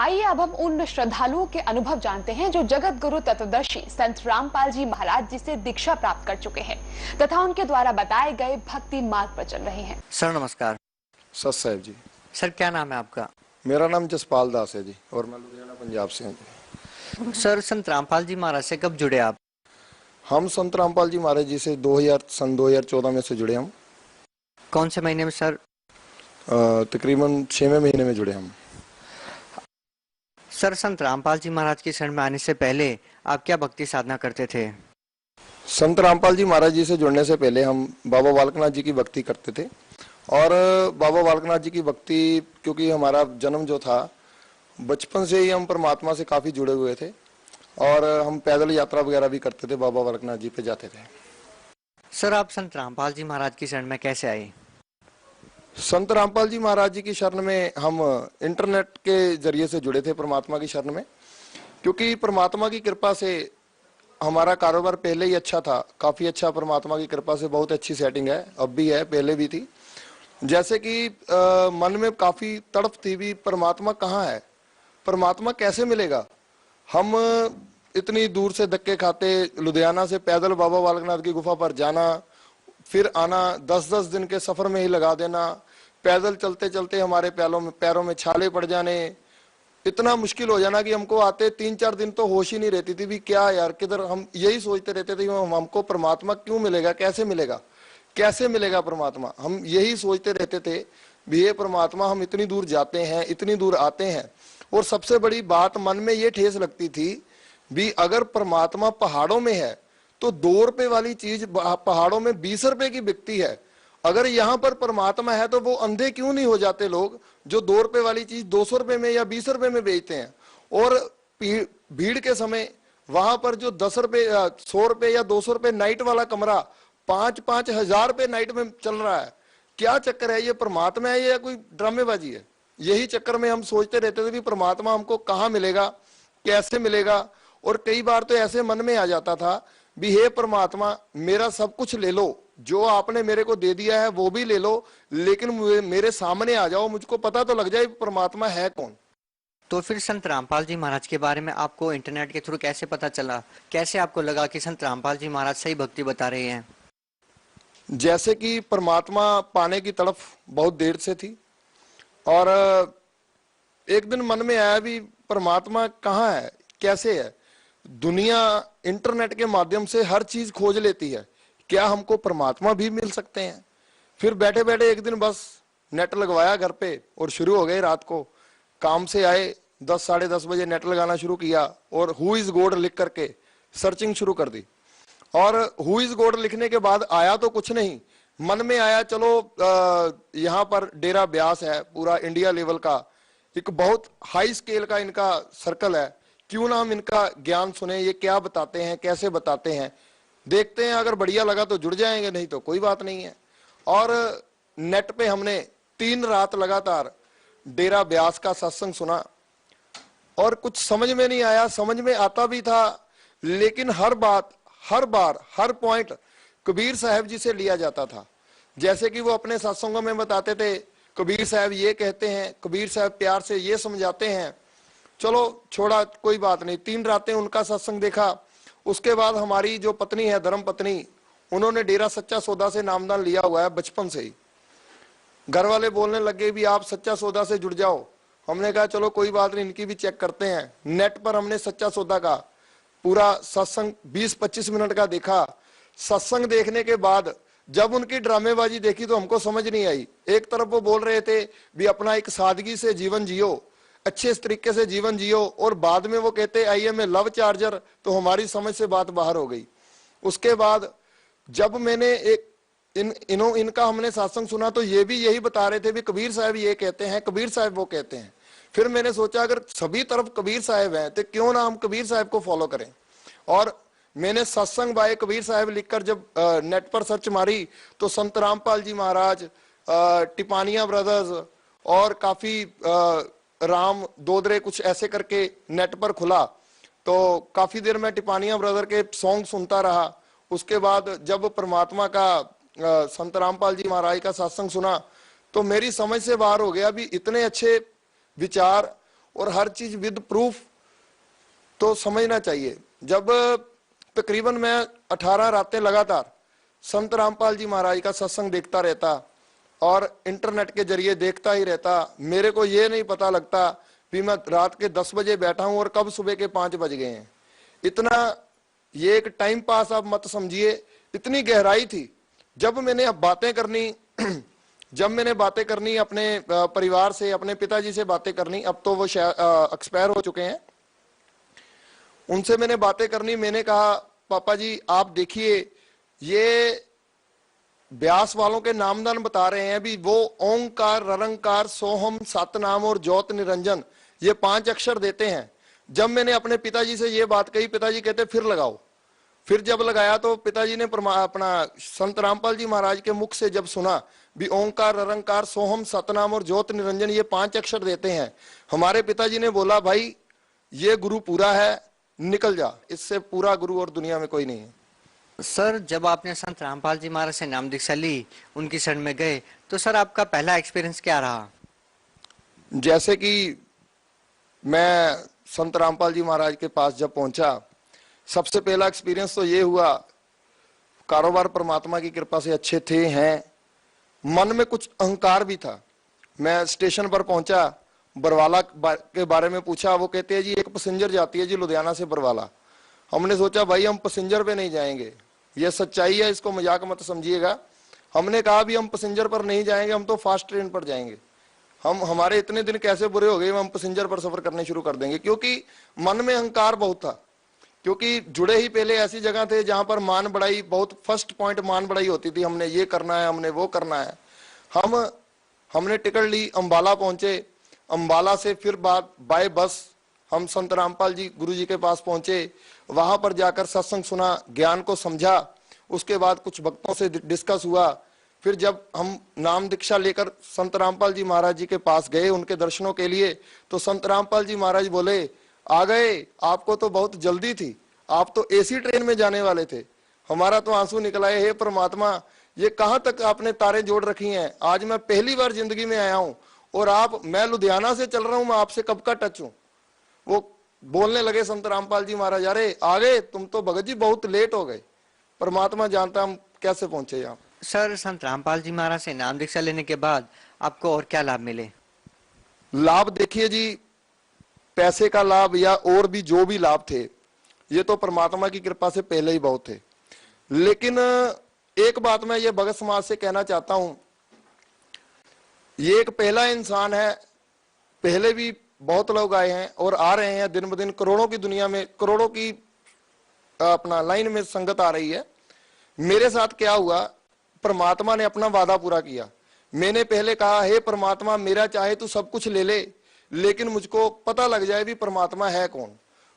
आइए अब हम उन श्रद्धालुओं के अनुभव जानते हैं जो जगत गुरु तत्वदर्शी संत रामपाल जी महाराज जी से दीक्षा प्राप्त कर चुके हैं तथा उनके द्वारा बताए गए भक्ति मार्ग पर चल रहे हैं। सर नमस्कार। सत साहब जी। सर क्या नाम है आपका? मेरा नाम जसपाल दास है जी और मैं लुधियाना पंजाब से हूँ जी। सर संत रामपाल जी महाराज से कब जुड़े आप? हम संत रामपाल जी महाराज जी से 2014 में से जुड़े हम। कौन से महीने में सर? तकरीबन 6वें महीने में जुड़े हम। सर संत रामपाल जी महाराज की शरण में आने से पहले आप क्या भक्ति साधना करते थे? संत रामपाल जी महाराज जी से जुड़ने से पहले हम बाबा बालकनाथ जी की भक्ति करते थे और बाबा बालकनाथ जी की भक्ति, क्योंकि हमारा जन्म जो था बचपन से ही हम परमात्मा से काफ़ी जुड़े हुए थे और हम पैदल यात्रा वगैरह भी करते थे, बाबा बालकनाथ जी पे जाते थे। सर आप संत रामपाल जी महाराज की शरण में कैसे आए? संत रामपाल जी महाराज जी की शरण में हम इंटरनेट के जरिए से जुड़े थे परमात्मा की शरण में, क्योंकि परमात्मा की कृपा से हमारा कारोबार पहले ही अच्छा था, काफ़ी अच्छा, परमात्मा की कृपा से बहुत अच्छी सेटिंग है, अब भी है, पहले भी थी। जैसे कि मन में काफ़ी तड़प थी भी, परमात्मा कहाँ है, परमात्मा कैसे मिलेगा। हम इतनी दूर से धक्के खाते, लुधियाना से पैदल बाबा बालकनाथ की गुफा पर जाना, फिर आना, 10-10 दिन के सफर में ही लगा देना, पैदल चलते चलते हमारे पैरों में छाले पड़ जाने, इतना मुश्किल हो जाना कि हमको आते 3-4 दिन तो होश ही नहीं रहती थी भी क्या यार, किधर। हम यही सोचते रहते थे हमको परमात्मा क्यों मिलेगा, कैसे मिलेगा, कैसे मिलेगा परमात्मा। हम यही सोचते रहते थे भी ये परमात्मा, हम इतनी दूर जाते हैं, इतनी दूर आते हैं, और सबसे बड़ी बात मन में ये ठेस लगती थी भी अगर परमात्मा पहाड़ों में है तो 2 रुपए वाली चीज पहाड़ों में 20 रुपए की बिकती है। अगर यहाँ पर परमात्मा है तो वो अंधे क्यों नहीं हो जाते लोग जो 2 रुपए वाली चीज 200 रुपए में या 20 रुपए में बेचते हैं। और भीड़ के समय वहां पर जो 10 रुपए 100 रुपए या 200 रुपए नाइट वाला कमरा 5-5 हजार रुपए नाइट में चल रहा है, क्या चक्कर है, ये परमात्मा है या कोई ड्रामेबाजी है। यही चक्कर में हम सोचते रहते थे कि परमात्मा हमको कहाँ मिलेगा, कैसे मिलेगा। और कई बार तो ऐसे मन में आ जाता था भी हे परमात्मा, मेरा सब कुछ ले लो, जो आपने मेरे को दे दिया है वो भी ले लो, लेकिन मेरे सामने आ जाओ, मुझको पता तो लग जाए परमात्मा है कौन। तो फिर संत रामपाल जी महाराज के बारे में आपको इंटरनेट के थ्रू कैसे पता चला? कैसे आपको लगा कि संत रामपाल जी महाराज सही भक्ति बता रहे हैं? जैसे कि परमात्मा पाने की तड़फ बहुत देर से थी और एक दिन मन में आया भी परमात्मा कहाँ है, कैसे है। दुनिया इंटरनेट के माध्यम से हर चीज खोज लेती है, क्या हमको परमात्मा भी मिल सकते हैं। फिर बैठे बैठे एक दिन बस नेट लगवाया घर पे और शुरू हो गए। रात को काम से आए 10-10:30 बजे नेट लगाना शुरू किया और हु इज गॉड लिख करके सर्चिंग शुरू कर दी। और हु इज गॉड लिखने के बाद आया तो कुछ नहीं, मन में आया चलो यहाँ पर डेरा ब्यास है, पूरा इंडिया लेवल का एक बहुत हाई स्केल का इनका सर्कल है, क्यों ना हम इनका ज्ञान सुने, ये क्या बताते हैं, कैसे बताते हैं, देखते हैं, अगर बढ़िया लगा तो जुड़ जाएंगे, नहीं तो कोई बात नहीं है। और नेट पे हमने 3 रात लगातार डेरा ब्यास का सत्संग सुना और कुछ समझ में नहीं आया, समझ में आता भी था, लेकिन हर बार हर पॉइंट कबीर साहब जी से लिया जाता था। जैसे कि वो अपने सत्संगों में बताते थे, कबीर साहब ये कहते हैं, कबीर साहब प्यार से ये समझाते हैं, चलो छोड़ा, कोई बात नहीं। 3 रातें उनका सत्संग देखा। उसके बाद हमारी जो पत्नी है, धर्म पत्नी, उन्होंने डेरा सच्चा सौदा से नामदान लिया हुआ है बचपन से ही। घर वाले बोलने लगे भी आप सच्चा सौदा से जुड़ जाओ। हमने कहा चलो कोई बात नहीं, इनकी भी चेक करते हैं। नेट पर हमने सच्चा सौदा का पूरा सत्संग 20-25 मिनट का देखा। सत्संग देखने के बाद जब उनकी ड्रामेबाजी देखी तो हमको समझ नहीं आई। एक तरफ वो बोल रहे थे भी अपना एक सादगी से जीवन जियो, अच्छे तरीके से जीवन जियो, और बाद में वो कहते I am a love charger, तो हमारी समझ से बात बाहर हो गई। उसके बाद जब मैंने इनका हमने सत्संग सुना तो ये भी यही बता रहे थे भी कबीर साहब ये कहते हैं, कबीर साहब वो कहते हैं। फिर मैंने सोचा अगर सभी तरफ कबीर साहब हैं तो क्यों ना हम कबीर साहब को फॉलो करें। और मैंने सत्संग बाय कबीर साहब लिखकर जब नेट पर सर्च मारी तो संत रामपाल जी महाराज, टिपानिया ब्रदर्स और काफी राम दोदरे कुछ ऐसे करके नेट पर खुला। तो काफी देर में टिपानिया ब्रदर के सॉन्ग सुनता रहा। उसके बाद जब परमात्मा का संत रामपाल जी महाराज का सत्संग सुना तो मेरी समझ से बाहर हो गया भी इतने अच्छे विचार और हर चीज विद प्रूफ तो समझना चाहिए। जब तकरीबन मैं 18 रातें लगातार संत रामपाल जी महाराज का सत्संग देखता रहता और इंटरनेट के जरिए देखता ही रहता, मेरे को ये नहीं पता लगता भी मैं रात के 10 बजे बैठा हूं और कब सुबह के 5 बज गए हैं। इतना ये एक टाइम पास आप मत समझिए, इतनी गहराई थी। जब मैंने अब बातें करनी जब मैंने बातें करनी अपने परिवार से, अपने पिताजी से बातें करनी, अब तो वो एक्सपायर हो चुके हैं, उनसे मैंने बातें करनी, मैंने कहा पापा जी आप देखिए ये व्यास वालों के नामदान बता रहे हैं भी वो ओंकार, ररंकार, सोहम, सतनाम और ज्योत निरंजन ये 5 अक्षर देते हैं। जब मैंने अपने पिताजी से ये बात कही, पिताजी कहते फिर लगाओ। फिर जब लगाया तो पिताजी ने अपना संत रामपाल जी महाराज के मुख से जब सुना भी ओंकार, ररंकार, सोहम, सतनाम और ज्योत निरंजन ये 5 अक्षर देते हैं, हमारे पिताजी ने बोला भाई ये गुरु पूरा है, निकल जा, इससे पूरा गुरु और दुनिया में कोई नहीं है। सर जब आपने संत रामपाल जी महाराज से नाम दीक्षा ली, उनकी शरण में गए, तो सर आपका पहला एक्सपीरियंस क्या रहा? जैसे कि मैं संत रामपाल जी महाराज के पास जब पहुंचा, सबसे पहला एक्सपीरियंस तो ये हुआ, कारोबार परमात्मा की कृपा से अच्छे थे हैं, मन में कुछ अहंकार भी था। मैं स्टेशन पर पहुंचा, बरवाला के बारे में पूछा, वो कहते हैं जी एक पैसेंजर जाती है जी लुधियाना से बरवाला। हमने सोचा भाई हम पैसेंजर पे नहीं जाएंगे, ये सच्चाई है, इसको मजाक मत समझिएगा। हमने कहा भी हम पैसेंजर पर नहीं जाएंगे, हम तो फास्ट ट्रेन पर जाएंगे। हमारे इतने दिन कैसे बुरे हो गए, हम पैसेंजर पर सफर करने शुरू कर देंगे, क्योंकि मन में अहंकार बहुत था। क्योंकि जुड़े ही पहले ऐसी जगह थे जहां पर मान बढ़ाई, बहुत फर्स्ट पॉइंट मान बढ़ाई होती थी, हमने ये करना है, हमने वो करना है। हमने टिकट ली, अंबाला पहुंचे, अंबाला से फिर बाय बस हम संत रामपाल जी गुरु जी के पास पहुंचे। वहां पर जाकर सत्संग सुना, ज्ञान को समझा, उसके बाद कुछ भक्तों से डिस्कस हुआ। फिर जब हम नाम दीक्षा लेकर संत रामपाल जी महाराज जी के पास गए उनके दर्शनों के लिए, तो संत रामपाल जी महाराज बोले आ गए, आपको तो बहुत जल्दी थी, आप तो एसी ट्रेन में जाने वाले थे। हमारा तो आंसू निकल आए, हे परमात्मा ये कहां तक आपने तारे जोड़ रखी हैं। आज मैं पहली बार जिंदगी में आया हूं और मैं लुधियाना से चल रहा हूं, मैं आपसे कब का टच हूं। वो बोलने लगे संत रामपाल जी महाराज, अरे आ गए तुम तो भगत जी, बहुत लेट हो गए, परमात्मा जानता हम कैसे पहुंचे यहाँ। सर संत रामपाल जी महाराज से नाम दीक्षा लेने के बाद आपको और क्या लाभ मिले? लाभ देखिए जी, पैसे का लाभ या और भी जो भी लाभ थे, ये तो परमात्मा की कृपा से पहले ही बहुत थे। लेकिन एक बात मैं ये भगत समाज से कहना चाहता हूं, ये एक पहला इंसान है, पहले भी बहुत लोग आए हैं और आ रहे हैं, दिन ब दिन करोड़ों की दुनिया में, करोड़ों की अपना लाइन में संगत आ रही है। मेरे साथ क्या हुआ, परमात्मा ने अपना वादा पूरा किया। मैंने पहले कहा, हे परमात्मा मेरा चाहे तू सब कुछ ले ले, लेकिन मुझको पता लग जाए भी परमात्मा है कौन।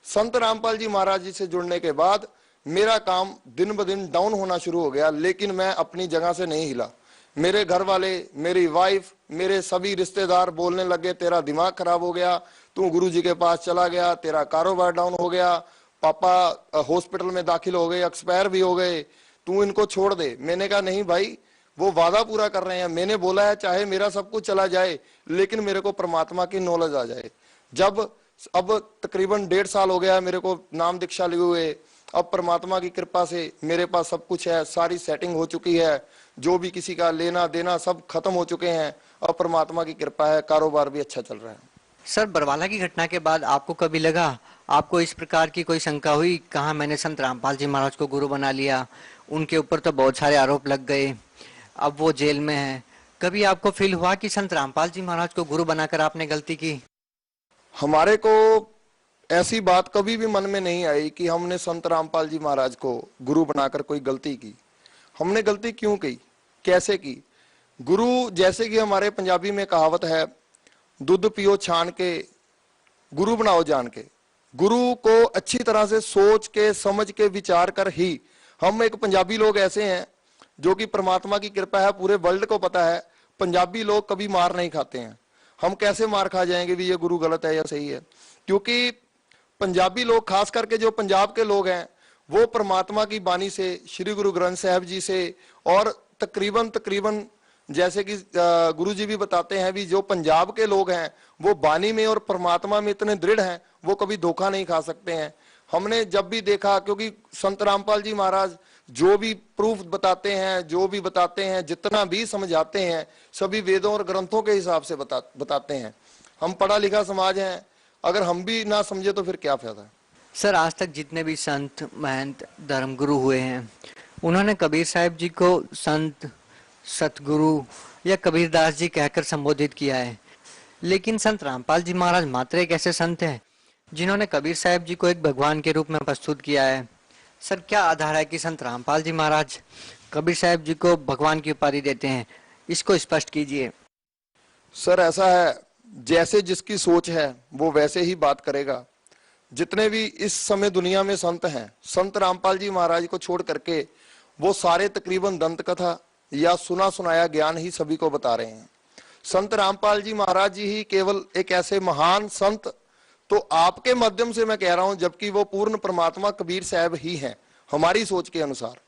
संत रामपाल जी महाराज जी से जुड़ने के बाद मेरा काम दिन ब दिन डाउन होना शुरू हो गया, लेकिन मैं अपनी जगह से नहीं हिला। मेरे घर वाले, मेरी वाइफ, मेरे सभी रिश्तेदार बोलने लगे तेरा दिमाग खराब हो गया, तू गुरु जी के पास चला गया, तेरा कारोबार डाउन हो गया, पापा हॉस्पिटल में दाखिल हो गए, एक्सपायर भी हो गए, तू इनको छोड़ दे। मैंने कहा नहीं भाई, वो वादा पूरा कर रहे हैं, मैंने बोला है चाहे मेरा सब कुछ चला जाए लेकिन मेरे को परमात्मा की नॉलेज आ जाए। जब अब तकरीबन 1.5 साल हो गया मेरे को नाम दीक्षा लिए हुए, अब परमात्मा की कृपा से मेरे पास सब कुछ है, सारी सेटिंग हो चुकी है, जो भी किसी का लेना देना सब खत्म हो चुके हैं, अब परमात्मा की कृपा है, कारोबार भी अच्छा चल रहा है। सर बरवाला की घटना के बाद आपको कभी लगा, आपको इस प्रकार की कोई शंका हुई, कहाँ मैंने संत रामपाल जी महाराज को गुरु बना लिया, उनके ऊपर तो बहुत सारे आरोप लग गए, अब वो जेल में है, कभी आपको फील हुआ कि संत रामपाल जी महाराज को गुरु बनाकर आपने गलती की? हमारे को ऐसी बात कभी भी मन में नहीं आई कि हमने संत रामपाल जी महाराज को गुरु बनाकर कोई गलती की। हमने गलती क्यों की, कैसे की? गुरु, जैसे कि हमारे पंजाबी में कहावत है, दूध पियो छान के, गुरु बनाओ जान के। गुरु को अच्छी तरह से सोच के, समझ के, विचार कर ही, हम एक पंजाबी लोग ऐसे हैं जो कि परमात्मा की कृपा है, पूरे वर्ल्ड को पता है पंजाबी लोग कभी मार नहीं खाते हैं। हम कैसे मार खा जाएंगे भी ये गुरु गलत है या सही है? क्योंकि पंजाबी लोग, खास करके जो पंजाब के लोग हैं, वो परमात्मा की बानी से, श्री गुरु ग्रंथ साहब जी से और तकरीबन जैसे कि गुरुजी भी बताते हैं भी जो पंजाब के लोग हैं वो वाणी में और परमात्मा में इतने दृढ़ हैं, वो कभी धोखा नहीं खा सकते हैं। हमने जब भी देखा, क्योंकि संत रामपाल जी महाराज जो भी प्रूफ बताते हैं, जो भी बताते हैं, जितना भी समझाते हैं, सभी वेदों और ग्रंथों के हिसाब से बताते हैं। हम पढ़ा लिखा समाज हैं, अगर हम भी ना समझे तो फिर क्या फायदा है। सर, आज तक जितने भी संत महंत धर्मगुरु हुए हैं, उन्होंने कबीर साहब जी को संत, सतगुरु या कबीरदास जी कहकर संबोधित किया है, लेकिन संत रामपाल जी महाराज मात्र एक ऐसे संत हैं जिन्होंने कबीर साहब जी को एक भगवान के रूप में प्रस्तुत किया है। सर, क्या आधार है कि संत रामपाल जी महाराज कबीर साहब जी को भगवान की उपाधि देते हैं? इसको स्पष्ट कीजिए। सर, ऐसा है, जैसे जिसकी सोच है वो वैसे ही बात करेगा। जितने भी इस समय दुनिया में संत हैं, संत रामपाल जी महाराज को छोड़ करके वो सारे तकरीबन दंत कथा या सुना सुनाया ज्ञान ही सभी को बता रहे हैं। संत रामपाल जी महाराज जी ही केवल एक ऐसे महान संत, तो आपके माध्यम से मैं कह रहा हूं, जबकि वो पूर्ण परमात्मा कबीर साहब ही हैं हमारी सोच के अनुसार।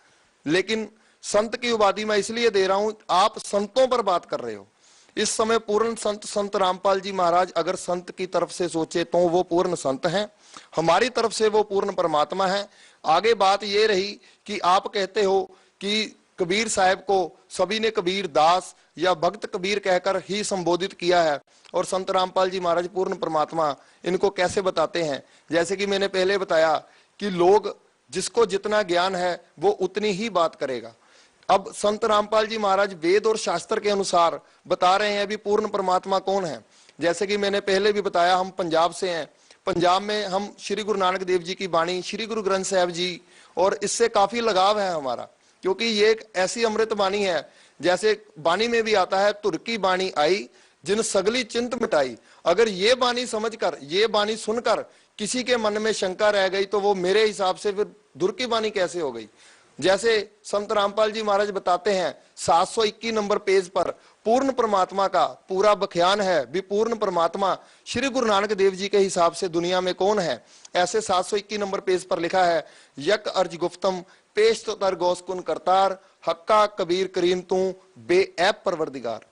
लेकिन संत की उपाधि मैं इसलिए दे रहा हूं, आप संतों पर बात कर रहे हो। इस समय पूर्ण संत संत रामपाल जी महाराज अगर संत की तरफ से सोचे तो वो पूर्ण संत हैं, हमारी तरफ से वो पूर्ण परमात्मा है। आगे बात ये रही कि आप कहते हो कि कबीर साहब को सभी ने कबीर दास या भक्त कबीर कहकर ही संबोधित किया है, और संत रामपाल जी महाराज पूर्ण परमात्मा, इनको कैसे बताते हैं? जैसे कि मैंने पहले बताया कि लोग, जिसको जितना ज्ञान है वो उतनी ही बात करेगा। अब संत रामपाल जी महाराज वेद और शास्त्र के अनुसार बता रहे हैं अभी पूर्ण परमात्मा कौन है। जैसे कि मैंने पहले भी बताया, हम पंजाब से हैं। पंजाब में हम श्री गुरु नानक देव जी की बाणी, श्री गुरु ग्रंथ साहब जी, और इससे काफी लगाव है हमारा, क्योंकि ये एक ऐसी अमृत बाणी है। जैसे बाणी में भी आता है, तुर की बाणी आई जिन सगली चिंत मिटाई। अगर ये बाणी समझकर, ये बाणी सुनकर किसी के मन में शंका रह गई तो वो मेरे हिसाब से फिर दुर की बाणी कैसे हो गई। जैसे संत रामपाल जी महाराज बताते हैं 721 नंबर पेज पर पूर्ण परमात्मा का पूरा बख्यान है भी पूर्ण परमात्मा श्री गुरु नानक देव जी के हिसाब से दुनिया में कौन है। ऐसे 721 नंबर पेज पर लिखा है, यक अर्ज गुफ्तम पेश तो तर गौसकुन करतार, हक्का कबीर करीम तू बेऐब परवरदिगार।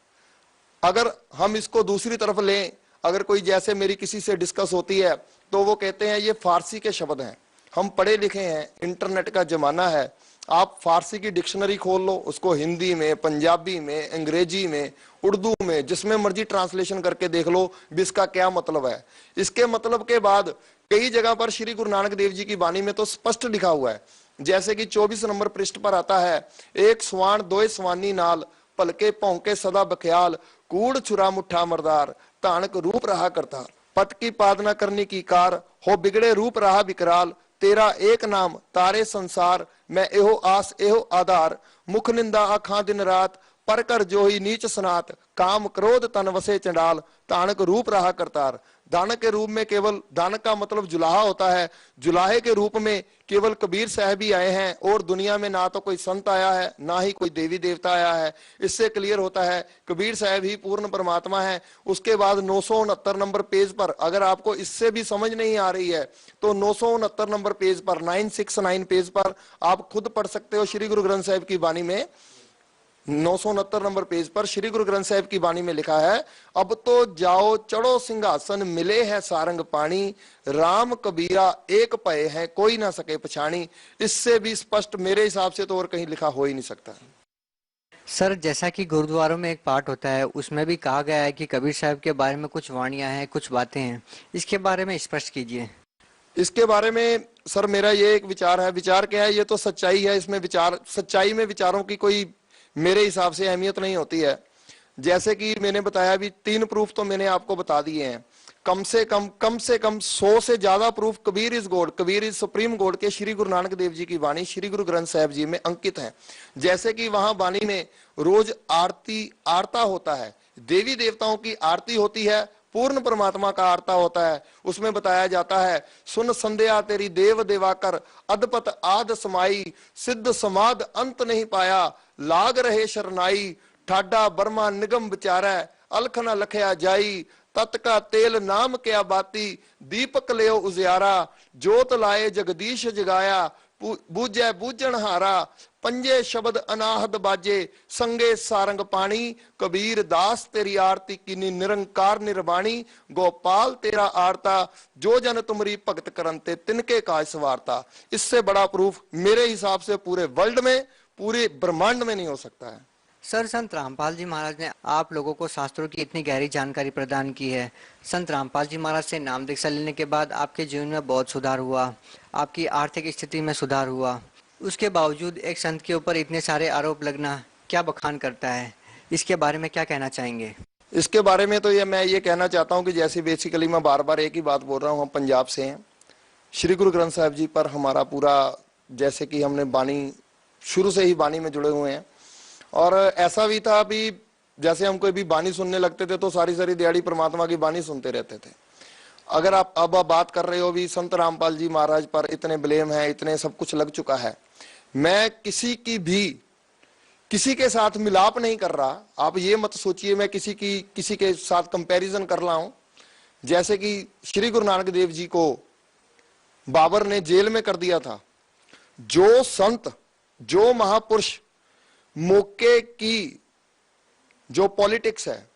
अगर हम इसको दूसरी तरफ लें, अगर कोई जैसे मेरी किसी से डिस्कस होती है तो वो कहते हैं ये फारसी के शब्द हैं। हम पढ़े लिखे हैं, इंटरनेट का जमाना है, आप फारसी की डिक्शनरी खोल लो, उसको हिंदी में, पंजाबी में, अंग्रेजी में, उर्दू में, जिसमें मर्जी ट्रांसलेशन करके देख लो भी इसका क्या मतलब है। इसके मतलब के बाद कई जगह पर श्री गुरु नानक देव जी की बानी में तो स्पष्ट लिखा हुआ है। जैसे कि 24 नंबर पृष्ठ पर आता है, एक स्वान दोए स्वानी नाल पलके भौंके सदा बख्याल, कूड़ छुरा मुठा मरदार तानक रूप रहा करतार, पत की पादना करनी की कार हो बिगड़े रूप रहा विकराल, तेरा एक नाम तारे संसार मैं एहो आस एहो आधार, मुख निंदा आखा दिन रात पर कर जो ही नीच सनात, काम क्रोध तन वसे चंडाल तानक रूप रहा करतार। दानक के रूप में केवल, दानक का मतलब जुलाहा होता है, जुलाहे के रूप में केवल कबीर साहब ही आए हैं, और दुनिया में ना तो कोई संत आया है ना ही कोई देवी देवता आया है। इससे क्लियर होता है कबीर साहब ही पूर्ण परमात्मा है। उसके बाद 969 नंबर पेज पर, अगर आपको इससे भी समझ नहीं आ रही है तो 969 नंबर पेज पर, 969 पेज पर आप खुद पढ़ सकते हो। श्री गुरु ग्रंथ साहब की बानी में 969 नंबर पेज पर श्री गुरु ग्रंथ साहब की बानी में लिखा है, अब तो जाओ चढ़ो सिंहासन मिले है सारंग पानी, राम कबीरा एक पए है कोई ना सके पछाणी। इससे भी स्पष्ट मेरे हिसाब से तो और कहीं लिखा हो ही नहीं सकता। सर, जैसा कि गुरुद्वारों में एक पाठ होता है, उसमें भी कहा गया है कि कबीर साहब के बारे में कुछ वाणियां हैं, कुछ बातें हैं, इसके बारे में स्पष्ट कीजिए। इसके बारे में सर मेरा ये एक विचार है। विचार क्या है? ये तो सच्चाई है, इसमें विचार, सच्चाई में विचारों की कोई मेरे हिसाब से अहमियत नहीं होती है। जैसे कि मैंने बताया भी 3 प्रूफ तो मैंने आपको बता दिए हैं। कम से कम 100 से ज्यादा proof Kabir is God, Kabir is supreme God के श्री गुरु नानक देव जी की वाणी श्री गुरु ग्रंथ साहब जी में अंकित है। जैसे कि वहां वाणी में रोज आरता होता है, देवी देवताओं की आरती होती है, पूर्ण परमात्मा का आरता होता है। उसमें बताया जाता है, सुन संध्या तेरी देव देवाकर, अदपत आद समाई, सिद्ध समाद अंत नहीं पाया, लाग रहे शरनाई, ठाडा बर्मा निगम बिचारा, अलख न लखया जाई, तत् का तेल नाम क्या बाती, दीपक ले उजियारा, जोत लाए जगदीश जगाया, बूझे बूझन हारा, पंजे शब्द अनाहद बाजे, संगे सारंग पानी, कबीर दास तेरी आरती कीनी, निरंकार निर्वाणी, गोपाल तेरा आरता, जो जन तुमरी भगत करनते तिनके काज सवारता। इससे बड़ा प्रूफ मेरे हिसाब से पूरे वर्ल्ड में, पूरे ब्रह्मांड में नहीं हो सकता है। सर, संत रामपाल जी महाराज ने आप लोगों को शास्त्रों की इतनी गहरी जानकारी प्रदान की है। संत रामपाल जी महाराज से नाम दीक्षा लेने के बाद आपके जीवन में बहुत सुधार हुआ, आपकी आर्थिक स्थिति में सुधार हुआ। उसके बावजूद एक संत के ऊपर इतने सारे आरोप लगना क्या बखान करता है? इसके बारे में क्या कहना चाहेंगे? इसके बारे में तो मैं ये कहना चाहता हूँ कि जैसे बेसिकली मैं बार बार एक ही बात बोल रहा हूँ, हम पंजाब से हैं। श्री गुरु ग्रंथ साहिब जी पर हमारा पूरा, जैसे कि हमने बानी शुरू से ही बानी में जुड़े हुए हैं, और ऐसा भी था अभी जैसे हम कोई भी बानी सुनने लगते थे तो सारी सारी दिहाड़ी परमात्मा की बानी सुनते रहते थे। अगर आप अब बात कर रहे हो भी संत रामपाल जी महाराज पर इतने ब्लेम है, इतने सब कुछ लग चुका है, मैं किसी के साथ मिलाप नहीं कर रहा। आप ये मत सोचिए मैं किसी के साथ कंपैरिजन कर रहा हूं। जैसे कि श्री गुरु नानक देव जी को बाबर ने जेल में कर दिया था, जो संत, जो महापुरुष मौके की जो पॉलिटिक्स है,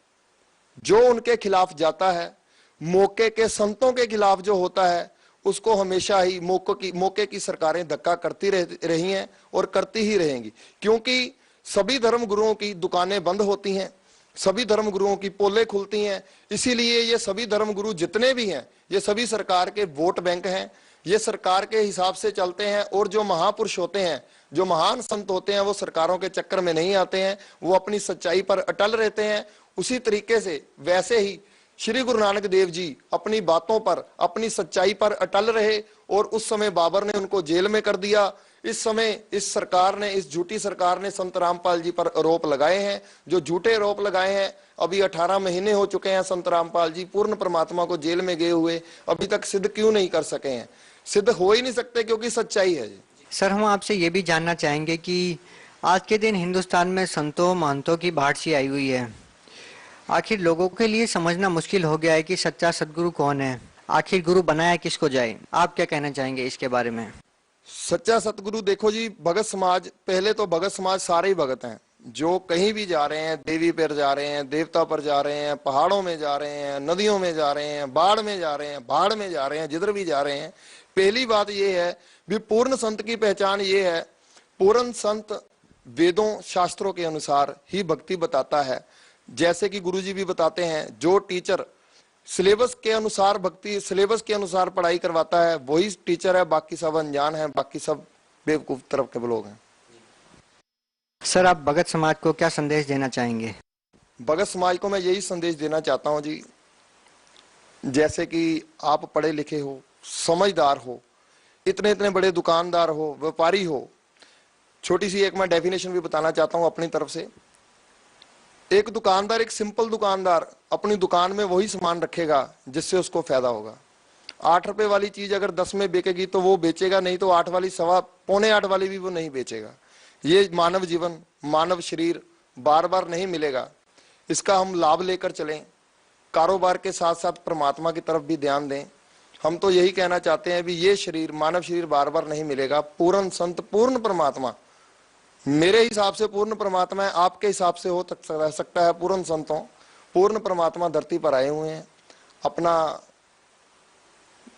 जो उनके खिलाफ जाता है, मौके के संतों के खिलाफ जो होता है, उसको हमेशा ही मौके की सरकारें धक्का करती रही हैं और करती ही रहेंगी। क्योंकि सभी धर्म गुरुओं की दुकानें बंद होती हैं, सभी धर्म गुरुओं की पोलें खुलती हैं। इसीलिए ये सभी धर्म गुरु जितने भी हैं, ये सभी सरकार के वोट बैंक हैं, ये सरकार के हिसाब से चलते हैं। और जो महापुरुष होते हैं, जो महान संत होते हैं, वो सरकारों के चक्कर में नहीं आते हैं, वो अपनी सच्चाई पर अटल रहते हैं। उसी तरीके से वैसे ही श्री गुरु नानक देव जी अपनी बातों पर, अपनी सच्चाई पर अटल रहे, और उस समय बाबर ने उनको जेल में कर दिया। इस समय इस सरकार ने, इस झूठी सरकार ने संत रामपाल जी पर आरोप लगाए हैं, जो झूठे आरोप लगाए हैं। अभी 18 महीने हो चुके हैं संत रामपाल जी पूर्ण परमात्मा को जेल में गए हुए, अभी तक सिद्ध क्यों नहीं कर सके हैं? सिद्ध हो ही नहीं सकते क्योंकि सच्चाई है जी। सर, हम आपसे ये भी जानना चाहेंगे कि आज के दिन हिंदुस्तान में संतों महंतों की भाट सी आई हुई है। आखिर लोगों के लिए समझना मुश्किल हो गया है कि सच्चा सदगुरु कौन है, आखिर गुरु बनाया किसको जाए। आप क्या कहना चाहेंगे इसके बारे में? सच्चा सतगुरु देखो जी, भगत समाज, पहले तो भगत समाज सारे ही भगत हैं, जो कहीं भी जा रहे हैं, देवी पर जा रहे हैं, देवता पर जा रहे हैं, पहाड़ों में जा रहे हैं, नदियों में जा रहे हैं, बाढ़ में जा रहे हैं, भाड़ में जा रहे हैं, जिधर भी जा रहे हैं, पहली बात ये है भी पूर्ण संत की पहचान ये है, पूर्ण संत वेदों शास्त्रों के अनुसार ही भक्ति बताता है। जैसे कि गुरुजी भी बताते हैं, जो टीचर सिलेबस के अनुसार भक्ति, सिलेबस के अनुसार पढ़ाई करवाता है, वही टीचर है, बाकी सब अनजान है, बाकी सब बेवकूफ तरफ के लोग हैं। सर, आप भगत समाज को क्या संदेश देना चाहेंगे? भगत समाज को मैं यही संदेश देना चाहता हूं जी, जैसे कि आप पढ़े लिखे हो, समझदार हो, इतने इतने बड़े दुकानदार हो, व्यापारी हो। छोटी सी एक मैं डेफिनेशन भी बताना चाहता हूं अपनी तरफ से। एक दुकानदार, एक सिंपल दुकानदार अपनी दुकान में वही सामान रखेगा जिससे उसको फायदा होगा। 8 रुपए वाली चीज अगर 10 में बेचेगी तो वो बेचेगा, नहीं तो 8 वाली, पौने 8 वाली भी वो नहीं बेचेगा। ये मानव जीवन, मानव शरीर बार बार नहीं मिलेगा, इसका हम लाभ लेकर चलें, कारोबार के साथ साथ परमात्मा की तरफ भी ध्यान दें। हम तो यही कहना चाहते हैं भी ये शरीर, मानव शरीर बार बार नहीं मिलेगा। पूर्ण संत, पूर्ण परमात्मा, मेरे हिसाब से पूर्ण परमात्मा है, आपके हिसाब से हो सकता है पूर्ण संतों। पूर्ण परमात्मा धरती पर आए हुए हैं, अपना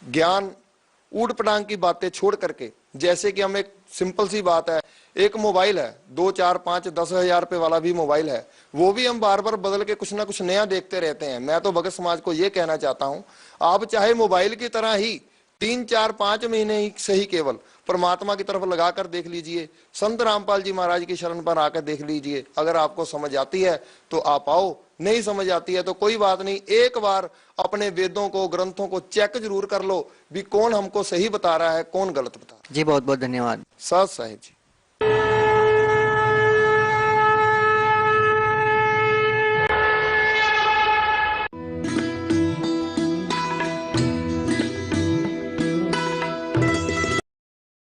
ज्ञान, ऊट पटांग की बातें छोड़ करके, जैसे कि हम, एक सिंपल सी बात है, एक मोबाइल है, 2, 4, 5, 10 हजार रुपए वाला भी मोबाइल है, वो भी हम बार बार बदल के कुछ ना कुछ नया देखते रहते हैं। मैं तो भगत समाज को ये कहना चाहता हूं, आप चाहे मोबाइल की तरह ही 3, 4, 5 महीने ही सही केवल परमात्मा की तरफ लगाकर देख लीजिए, संत रामपाल जी महाराज की शरण पर आकर देख लीजिए। अगर आपको समझ आती है तो आप आओ, नहीं समझ आती है तो कोई बात नहीं, एक बार अपने वेदों को, ग्रंथों को चेक जरूर कर लो भी कौन हमको सही बता रहा है, कौन गलत बता रहा है। जी बहुत बहुत धन्यवाद। सत साहिब जी।